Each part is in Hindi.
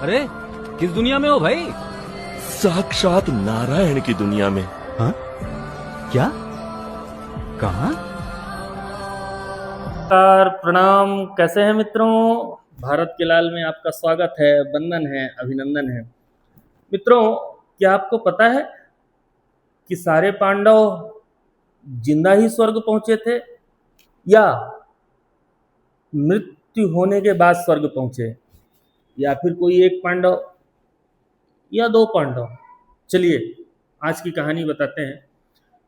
अरे किस दुनिया में हो भाई? साक्षात नारायण की दुनिया में। हाँ? क्या? कहाँ? नमस्कार, प्रणाम। कैसे हैं मित्रों? भारत के लाल में आपका स्वागत है, वंदन है, अभिनंदन है। मित्रों, क्या आपको पता है कि सारे पांडव जिंदा ही स्वर्ग पहुंचे थे या मृत्यु होने के बाद स्वर्ग पहुंचे, या फिर कोई एक पांडव या दो पांडव? चलिए आज की कहानी बताते हैं।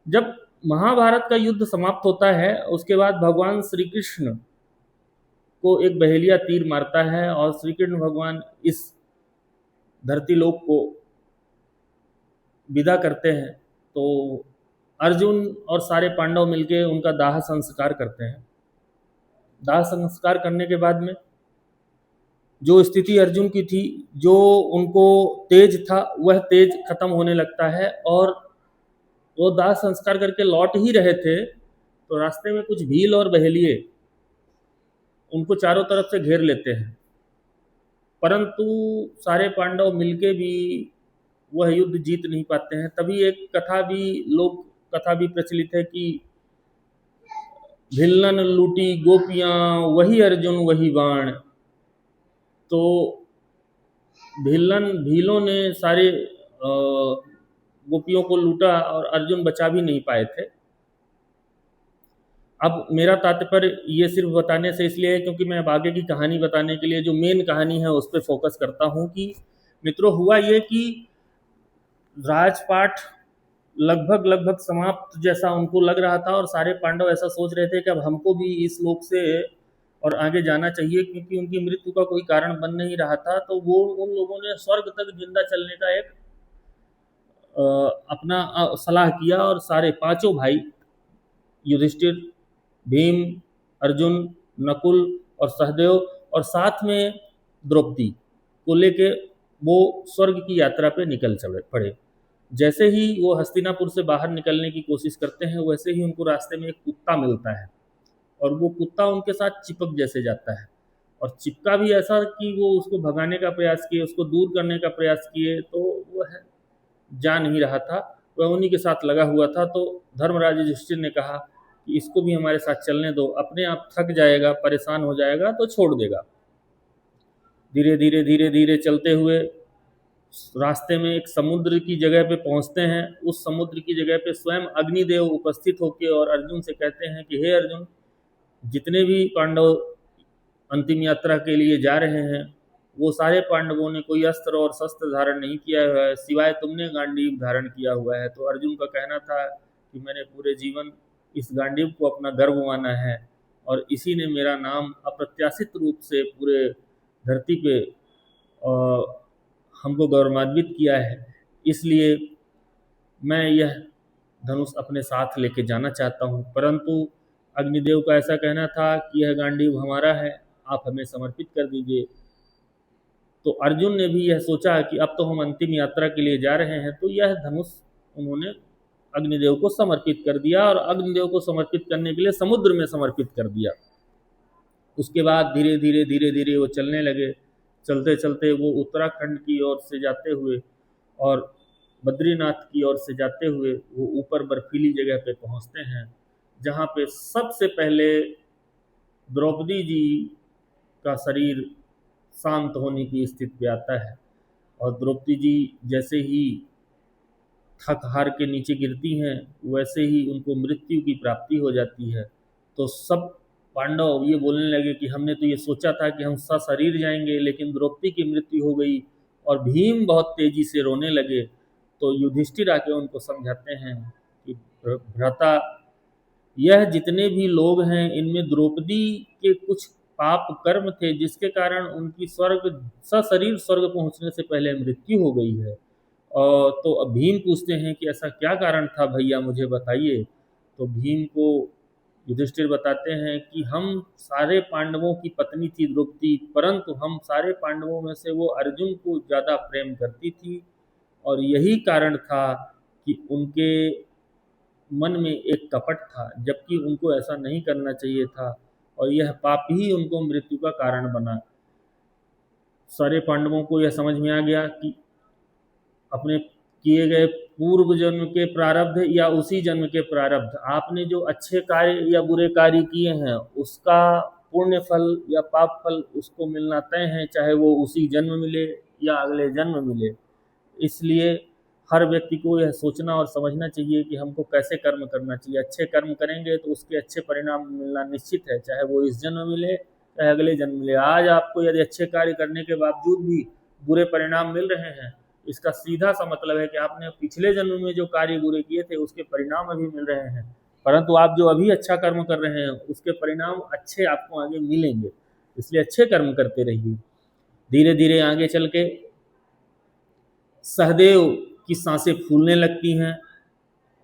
जब महाभारत का युद्ध समाप्त होता है, उसके बाद भगवान श्री कृष्ण को एक बहेलिया तीर मारता है और श्री कृष्ण भगवान इस धरती लोक को विदा करते हैं। तो अर्जुन और सारे पांडव मिलके उनका दाह संस्कार करते हैं। दाह संस्कार करने के बाद में जो स्थिति अर्जुन की थी, जो उनको तेज था, वह तेज खत्म होने लगता है और वो दाह संस्कार करके लौट ही रहे थे तो रास्ते में कुछ भील और बहेलिए उनको चारों तरफ से घेर लेते हैं। परंतु सारे पांडव मिलके भी वह युद्ध जीत नहीं पाते हैं। तभी एक लोक कथा भी प्रचलित है कि भिल्लन लूटी गोपियां, वही अर्जुन वही बाण। तो भीलों ने सारे गोपियों को लूटा और अर्जुन बचा भी नहीं पाए थे। अब मेरा तात्पर्य ये सिर्फ बताने से इसलिए है क्योंकि मैं अब आगे की कहानी बताने के लिए जो मेन कहानी है उस पर फोकस करता हूँ कि मित्रों, हुआ ये कि राजपाट लगभग समाप्त जैसा उनको लग रहा था और सारे पांडव ऐसा सोच रहे थे कि अब हमको भी इस लोक से और आगे जाना चाहिए, क्योंकि उनकी मृत्यु का कोई कारण बन नहीं रहा था। तो वो उन लोगों ने स्वर्ग तक जिंदा चलने का एक अपना सलाह किया और सारे पांचों भाई युधिष्ठिर, भीम, अर्जुन, नकुल और सहदेव और साथ में द्रौपदी को लेके वो स्वर्ग की यात्रा पे निकल चले पड़े। जैसे ही वो हस्तिनापुर से बाहर निकलने की कोशिश करते हैं, वैसे ही उनको रास्ते में एक कुत्ता मिलता है और वो कुत्ता उनके साथ चिपक जैसे जाता है और चिपका भी ऐसा कि वो उसको भगाने का प्रयास किए, उसको दूर करने का प्रयास किए, तो वह जा नहीं रहा था, वह उन्हीं के साथ लगा हुआ था। तो धर्मराज युधिष्ठिर ने कहा कि इसको भी हमारे साथ चलने दो, अपने आप थक जाएगा, परेशान हो जाएगा तो छोड़ देगा। धीरे धीरे चलते हुए रास्ते में एक समुद्र की जगह पे पहुंचते हैं। उस समुद्र की जगह पे स्वयं अग्निदेव उपस्थित होकर और अर्जुन से कहते हैं कि हे अर्जुन, जितने भी पांडव अंतिम यात्रा के लिए जा रहे हैं वो सारे पांडवों ने कोई अस्त्र और शस्त्र धारण नहीं किया हुआ है, सिवाय तुमने गांडीव धारण किया हुआ है। तो अर्जुन का कहना था कि मैंने पूरे जीवन इस गांडीव को अपना गर्व माना है और इसी ने मेरा नाम अप्रत्याशित रूप से पूरे धरती पे हमको गौरवान्वित किया है, इसलिए मैं यह धनुष अपने साथ लेके जाना चाहता हूँ। परंतु अग्निदेव का ऐसा कहना था कि यह गांडीव हमारा है, आप हमें समर्पित कर दीजिए। तो अर्जुन ने भी यह सोचा कि अब तो हम अंतिम यात्रा के लिए जा रहे हैं, तो यह धनुष उन्होंने अग्निदेव को समर्पित कर दिया और अग्निदेव को समर्पित करने के लिए समुद्र में समर्पित कर दिया। उसके बाद धीरे धीरे वो चलने लगे। चलते चलते वो उत्तराखंड की ओर से जाते हुए और बद्रीनाथ की ओर से जाते हुए वो ऊपर बर्फीली जगह पे पहुंचते हैं, जहाँ पे सबसे पहले द्रौपदी जी का शरीर शांत होने की स्थिति पे आता है और द्रौपदी जी जैसे ही थक हार के नीचे गिरती हैं, वैसे ही उनको मृत्यु की प्राप्ति हो जाती है। तो सब पांडव ये बोलने लगे कि हमने तो ये सोचा था कि हम सशरीर जाएंगे, लेकिन द्रौपदी की मृत्यु हो गई। और भीम बहुत तेजी से रोने लगे। तो युधिष्ठिर आके उनको समझाते हैं कि भ्राता, यह जितने भी लोग हैं इनमें द्रौपदी के कुछ पाप कर्म थे जिसके कारण उनकी सशरीर स्वर्ग पहुंचने से पहले मृत्यु हो गई है। और तो अब भीम पूछते हैं कि ऐसा क्या कारण था भैया, मुझे बताइए। तो भीम को युधिष्ठिर बताते हैं कि हम सारे पांडवों की पत्नी थी द्रौपदी, परंतु हम सारे पांडवों में से वो अर्जुन को ज़्यादा प्रेम करती थी और यही कारण था कि उनके मन में एक कपट था, जबकि उनको ऐसा नहीं करना चाहिए था और यह पाप ही उनको मृत्यु का कारण बना। सारे पांडवों को यह समझ में आ गया कि अपने किए गए पूर्व जन्म के प्रारब्ध या उसी जन्म के प्रारब्ध, आपने जो अच्छे कार्य या बुरे कार्य किए हैं उसका पुण्य फल या पाप फल उसको मिलना तय है, चाहे वो उसी जन्म मिले या अगले जन्म मिले। इसलिए हर व्यक्ति को यह सोचना और समझना चाहिए कि हमको कैसे कर्म करना चाहिए। अच्छे कर्म करेंगे तो उसके अच्छे परिणाम मिलना निश्चित है, चाहे वो इस जन्म मिले चाहे अगले जन्म मिले। आज आपको यदि अच्छे कार्य करने के बावजूद भी बुरे परिणाम मिल रहे हैं, इसका सीधा सा मतलब है कि आपने पिछले जन्म में जो कार्य बुरे किए थे उसके परिणाम अभी मिल रहे हैं, परंतु आप जो अभी अच्छा कर्म कर रहे हैं उसके परिणाम अच्छे आपको आगे मिलेंगे। इसलिए अच्छे कर्म करते रहिए। धीरे धीरे आगे चल के सहदेव की सांसें फूलने लगती हैं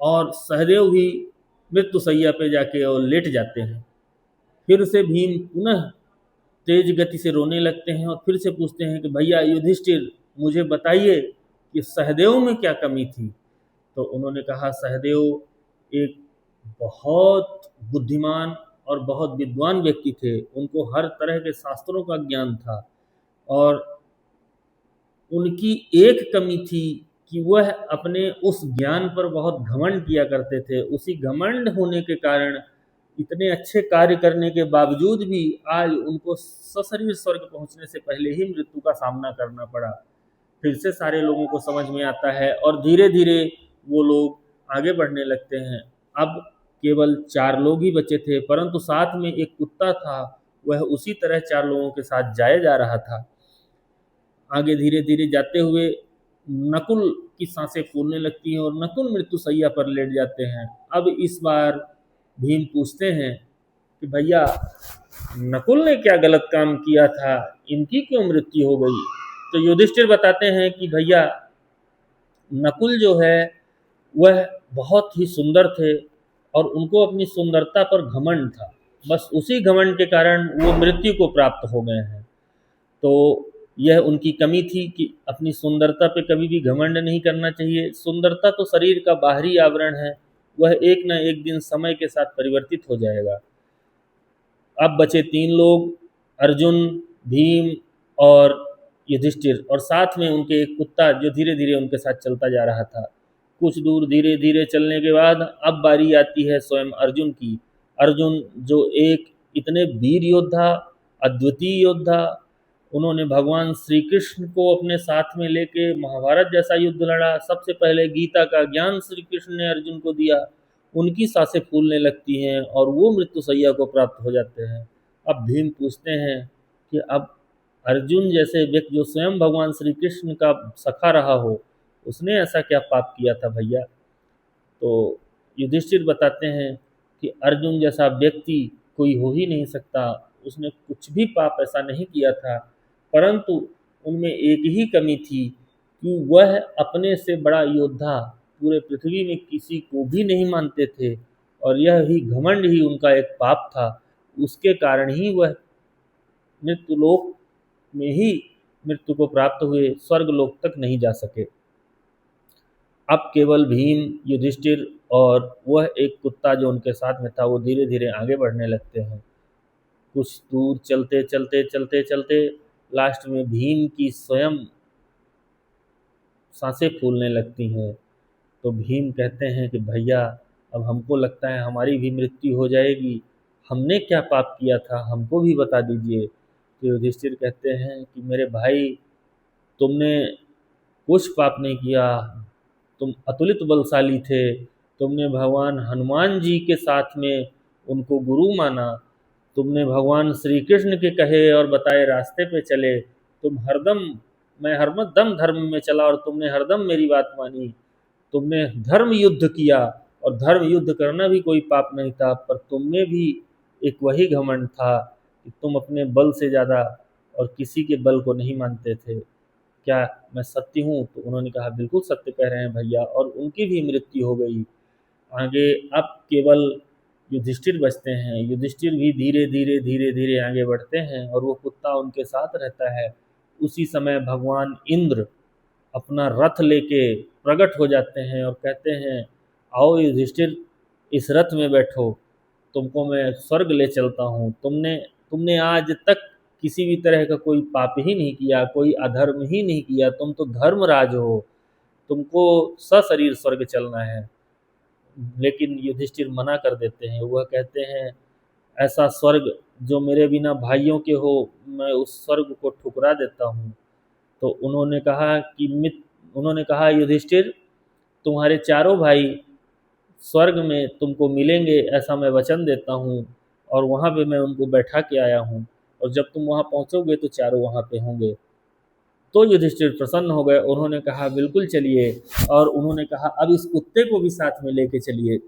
और सहदेव भी मृत्युशैया पे जाके और लेट जाते हैं। फिर से भीम पुनः तेज गति से रोने लगते हैं और फिर से पूछते हैं कि भैया युधिष्ठिर, मुझे बताइए कि सहदेव में क्या कमी थी। तो उन्होंने कहा, सहदेव एक बहुत बुद्धिमान और बहुत विद्वान व्यक्ति थे, उनको हर तरह के शास्त्रों का ज्ञान था, और उनकी एक कमी थी कि वह अपने उस ज्ञान पर बहुत घमंड किया करते थे। उसी घमंड होने के कारण इतने अच्छे कार्य करने के बावजूद भी आज उनको सशरीर स्वर्ग पहुंचने से पहले ही मृत्यु का सामना करना पड़ा। फिर से सारे लोगों को समझ में आता है और धीरे धीरे वो लोग आगे बढ़ने लगते हैं। अब केवल 4 लोग ही बचे थे, परंतु साथ में एक कुत्ता था, वह उसी तरह 4 लोगों के साथ जाया जा रहा था। आगे धीरे धीरे जाते हुए नकुल की सांसें फूलने लगती हैं और नकुल मृत्युशैया पर लेट जाते हैं। अब इस बार भीम पूछते हैं कि भैया, नकुल ने क्या गलत काम किया था, इनकी क्यों मृत्यु हो गई। तो युधिष्ठिर बताते हैं कि भैया, नकुल जो है वह बहुत ही सुंदर थे और उनको अपनी सुंदरता पर घमंड था, बस उसी घमंड के कारण वो मृत्यु को प्राप्त हो गए हैं। तो यह उनकी कमी थी कि अपनी सुंदरता पे कभी भी घमंड नहीं करना चाहिए। सुंदरता तो शरीर का बाहरी आवरण है, वह एक न एक दिन समय के साथ परिवर्तित हो जाएगा। अब बचे 3 लोग, अर्जुन, भीम और युधिष्ठिर, और साथ में उनके एक कुत्ता जो धीरे धीरे उनके साथ चलता जा रहा था। कुछ दूर धीरे धीरे चलने के बाद अब बारी आती है स्वयं अर्जुन की। अर्जुन जो एक इतने वीर योद्धा, अद्वितीय योद्धा, उन्होंने भगवान श्री कृष्ण को अपने साथ में लेके महाभारत जैसा युद्ध लड़ा, सबसे पहले गीता का ज्ञान श्री कृष्ण ने अर्जुन को दिया, उनकी सांसें फूलने लगती हैं और वो मृत्युशैया को प्राप्त हो जाते हैं। अब भीम पूछते हैं कि अब अर्जुन जैसे व्यक्ति जो स्वयं भगवान श्री कृष्ण का सखा रहा हो, उसने ऐसा क्या पाप किया था भैया। तो युधिष्ठिर बताते हैं कि अर्जुन जैसा व्यक्ति कोई हो ही नहीं सकता, उसने कुछ भी पाप ऐसा नहीं किया था, परंतु उनमें एक ही कमी थी कि वह अपने से बड़ा योद्धा पूरे पृथ्वी में किसी को भी नहीं मानते थे, और यह ही घमंड ही उनका एक पाप था। उसके कारण ही वह मृत्युलोक में ही मृत्यु को प्राप्त हुए, स्वर्ग लोक तक नहीं जा सके। अब केवल भीम, युधिष्ठिर और वह एक कुत्ता जो उनके साथ में था, वो धीरे धीरे आगे बढ़ने लगते हैं। कुछ दूर चलते चलते चलते चलते लास्ट में भीम की स्वयं सांसें फूलने लगती हैं। तो भीम कहते हैं कि भैया, अब हमको लगता है हमारी भी मृत्यु हो जाएगी, हमने क्या पाप किया था, हमको भी बता दीजिए। तो युधिष्ठिर कहते हैं कि मेरे भाई, तुमने कुछ पाप नहीं किया, तुम अतुलित बलशाली थे, तुमने भगवान हनुमान जी के साथ में उनको गुरु माना, तुमने भगवान श्री कृष्ण के कहे और बताए रास्ते पे चले, मैं हरदम धर्म में चला और तुमने हरदम मेरी बात मानी, तुमने धर्म युद्ध किया, और धर्म युद्ध करना भी कोई पाप नहीं था, पर तुमने भी एक वही घमंड था कि तुम अपने बल से ज़्यादा और किसी के बल को नहीं मानते थे। क्या मैं सत्य हूँ। तो उन्होंने कहा बिल्कुल सत्य कह रहे हैं भैया, और उनकी भी मृत्यु हो गई। आगे अब केवल युधिष्ठिर बचते हैं। युधिष्ठिर भी धीरे धीरे धीरे धीरे आगे बढ़ते हैं और वो कुत्ता उनके साथ रहता है। उसी समय भगवान इंद्र अपना रथ लेके प्रकट हो जाते हैं और कहते हैं, आओ युधिष्ठिर, इस रथ में बैठो, तुमको मैं स्वर्ग ले चलता हूँ। तुमने आज तक किसी भी तरह का कोई पाप ही नहीं किया, कोई अधर्म ही नहीं किया, तुम तो धर्मराज हो, तुमको सशरीर स्वर्ग चलना है। लेकिन युधिष्ठिर मना कर देते हैं। वह कहते हैं ऐसा स्वर्ग जो मेरे बिना भाइयों के हो, मैं उस स्वर्ग को ठुकरा देता हूँ। तो उन्होंने कहा युधिष्ठिर, तुम्हारे चारों भाई स्वर्ग में तुमको मिलेंगे, ऐसा मैं वचन देता हूँ, और वहाँ पे मैं उनको बैठा के आया हूँ, और जब तुम वहाँ पहुँचोगे तो चारों वहाँ पे होंगे। तो युधिष्ठिर प्रसन्न हो गए। उन्होंने कहा बिल्कुल चलिए, और उन्होंने कहा अब इस कुत्ते को भी साथ में लेके चलिए।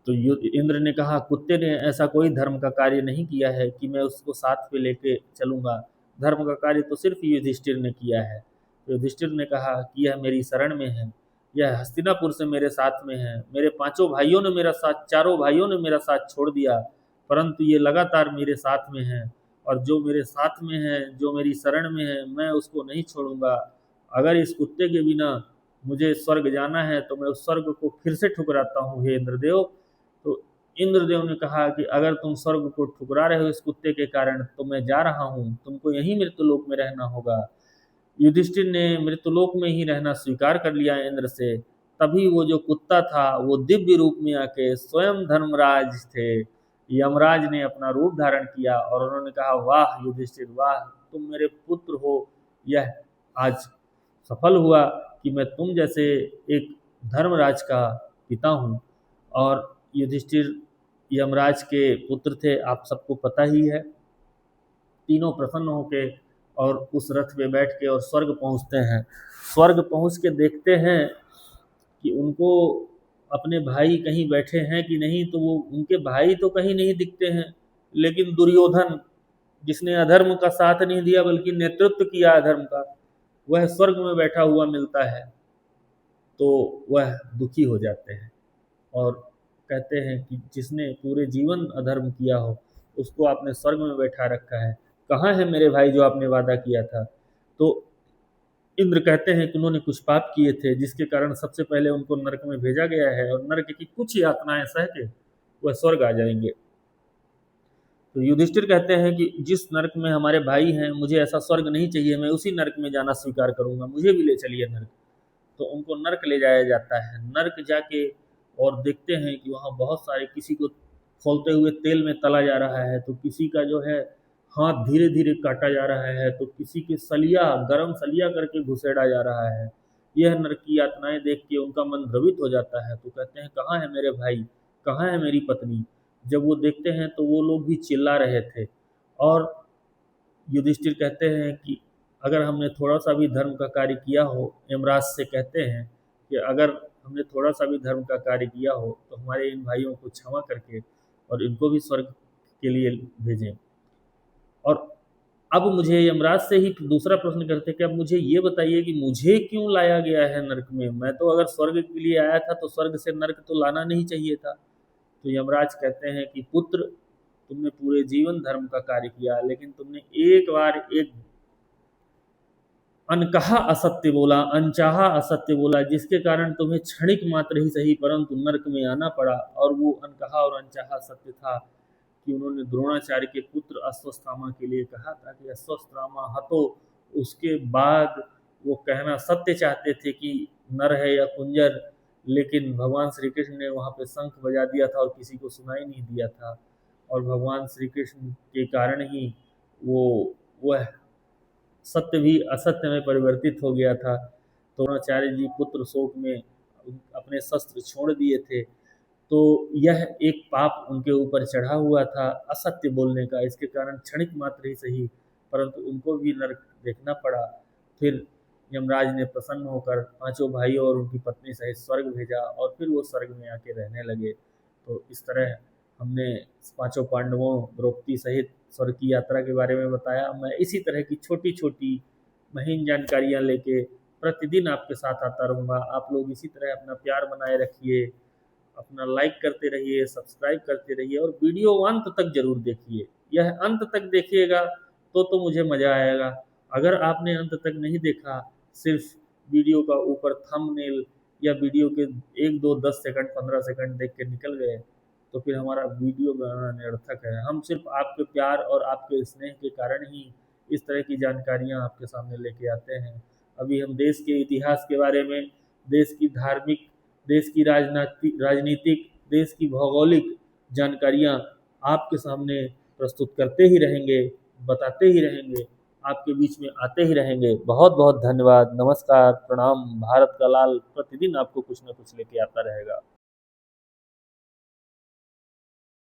तो इंद्र ने कहा कुत्ते ने ऐसा कोई धर्म का कार्य नहीं किया है कि मैं उसको साथ में लेके चलूंगा, धर्म का कार्य तो सिर्फ युधिष्ठिर ने किया है। तो युधिष्ठिर ने कहा कि यह मेरी शरण में है, यह हस्तिनापुर से मेरे साथ में है, मेरे पांचों भाइयों ने मेरा साथ, चारों भाइयों ने मेरा साथ छोड़ दिया, परंतु ये लगातार मेरे साथ में है, और जो मेरे साथ में है, जो मेरी शरण में है, मैं उसको नहीं छोड़ूंगा। अगर इस कुत्ते के बिना मुझे स्वर्ग जाना है तो मैं उस स्वर्ग को फिर से ठुकराता हूँ हे इंद्रदेव। तो इंद्रदेव ने कहा कि अगर तुम स्वर्ग को ठुकरा रहे हो इस कुत्ते के कारण, तो मैं जा रहा हूँ, तुमको यहीं मृत्युलोक में रहना होगा। युधिष्ठिर ने मृत्युलोक में ही रहना स्वीकार कर लिया इंद्र से। तभी वो जो कुत्ता था वो दिव्य रूप में आके स्वयं धर्मराज थे, यमराज ने अपना रूप धारण किया, और उन्होंने कहा वाह युधिष्ठिर वाह, तुम मेरे पुत्र हो। यह आज सफल हुआ कि मैं तुम जैसे एक धर्मराज का पिता हूँ। और युधिष्ठिर यमराज के पुत्र थे, आप सबको पता ही है। तीनों प्रसन्न होके और उस रथ पे बैठ के और स्वर्ग पहुंचते हैं। स्वर्ग पहुंच के देखते हैं कि उनको अपने भाई कहीं बैठे हैं कि नहीं, तो वो उनके भाई तो कहीं नहीं दिखते हैं, लेकिन दुर्योधन, जिसने अधर्म का साथ नहीं दिया बल्कि नेतृत्व किया अधर्म का, वह स्वर्ग में बैठा हुआ मिलता है। तो वह दुखी हो जाते हैं और कहते हैं कि जिसने पूरे जीवन अधर्म किया हो उसको आपने स्वर्ग में बैठा रखा है, कहाँ है मेरे भाई जो आपने वादा किया था। तो इंद्र कहते हैं कि उन्होंने कुछ पाप किए थे जिसके कारण सबसे पहले उनको नरक में भेजा गया है, और नरक की कुछ यातनाएं सह के वह स्वर्ग आ जाएंगे। तो युधिष्ठिर कहते हैं कि जिस नरक में हमारे भाई हैं, मुझे ऐसा स्वर्ग नहीं चाहिए, मैं उसी नरक में जाना स्वीकार करूंगा, मुझे भी ले चलिए नरक। तो उनको नरक ले जाया जाता है। नरक जाके और देखते हैं कि वहाँ बहुत सारे, किसी को खौलते हुए तेल में तला जा रहा है, तो किसी का जो है हाथ धीरे धीरे काटा जा रहा है, तो किसी के सलिया, गरम सलिया करके घुसेड़ा जा रहा है। यह नरक की यातनाएं देख के उनका मन द्रवित हो जाता है। तो कहते हैं कहाँ है मेरे भाई, कहाँ है मेरी पत्नी। जब वो देखते हैं तो वो लोग भी चिल्ला रहे थे। और युधिष्ठिर कहते हैं कि अगर हमने थोड़ा सा भी धर्म का कार्य किया हो, यमराज से कहते हैं कि अगर हमने थोड़ा सा भी धर्म का कार्य किया हो तो हमारे इन भाइयों को क्षमा करके और इनको भी स्वर्ग के लिए भेजें। और अब मुझे यमराज से ही दूसरा प्रश्न करते कि अब मुझे ये बताइए कि मुझे क्यों लाया गया है नरक में, मैं तो अगर स्वर्ग के लिए आया था तो स्वर्ग से नरक तो लाना नहीं चाहिए था। तो यमराज कहते हैं कि पुत्र, तुमने पूरे जीवन धर्म का कार्य किया, लेकिन तुमने एक बार एक अनकहा असत्य बोला, अनचाहा असत्य बोला, जिसके कारण तुम्हें क्षणिक मात्र ही सही परंतु नरक में आना पड़ा। और वो अनकहा और अनचाहा सत्य था कि उन्होंने द्रोणाचार्य के पुत्र अश्वत्थामा के लिए कहा था कि अश्वत्थामा हतो। उसके बाद वो कहना सत्य चाहते थे कि नर है या कुंजर, लेकिन भगवान श्री कृष्ण ने वहाँ पे शंख बजा दिया था और किसी को सुनाई नहीं दिया था, और भगवान श्री कृष्ण के कारण ही वह सत्य भी असत्य में परिवर्तित हो गया था। तो द्रोणाचार्य जी पुत्र शोक में अपने शस्त्र छोड़ दिए थे। तो यह एक पाप उनके ऊपर चढ़ा हुआ था असत्य बोलने का, इसके कारण क्षणिक मात्र ही सही परंतु उनको भी नरक देखना पड़ा। फिर यमराज ने प्रसन्न होकर पांचों भाइयों और उनकी पत्नी सहित स्वर्ग भेजा, और फिर वो स्वर्ग में आके रहने लगे। तो इस तरह हमने पांचों पांडवों, द्रौपदी सहित स्वर्ग की यात्रा के बारे में बताया। मैं इसी तरह की छोटी छोटी महीन जानकारियाँ लेके प्रतिदिन आपके साथ आता रहूँगा। आप लोग इसी तरह अपना प्यार बनाए रखिए, अपना लाइक करते रहिए, सब्सक्राइब करते रहिए, और वीडियो अंत तक जरूर देखिए। यह अंत तक देखिएगा तो मुझे मज़ा आएगा। अगर आपने अंत तक नहीं देखा, सिर्फ वीडियो का ऊपर थंबनेल या वीडियो के 1, 2, 10 सेकंड 15 सेकंड देख के निकल गए, तो फिर हमारा वीडियो बनाना निरर्थक है। हम सिर्फ आपके प्यार और आपके स्नेह के कारण ही इस तरह की जानकारियाँ आपके सामने लेके आते हैं। अभी हम देश के इतिहास के बारे में, देश की धार्मिक, देश की राजनीतिक, देश की भौगोलिक जानकारियाँ आपके सामने प्रस्तुत करते ही रहेंगे, बताते ही रहेंगे, आपके बीच में आते ही रहेंगे। बहुत बहुत धन्यवाद, नमस्कार, प्रणाम। भारत का लाल प्रतिदिन आपको कुछ न कुछ लेके आता रहेगा।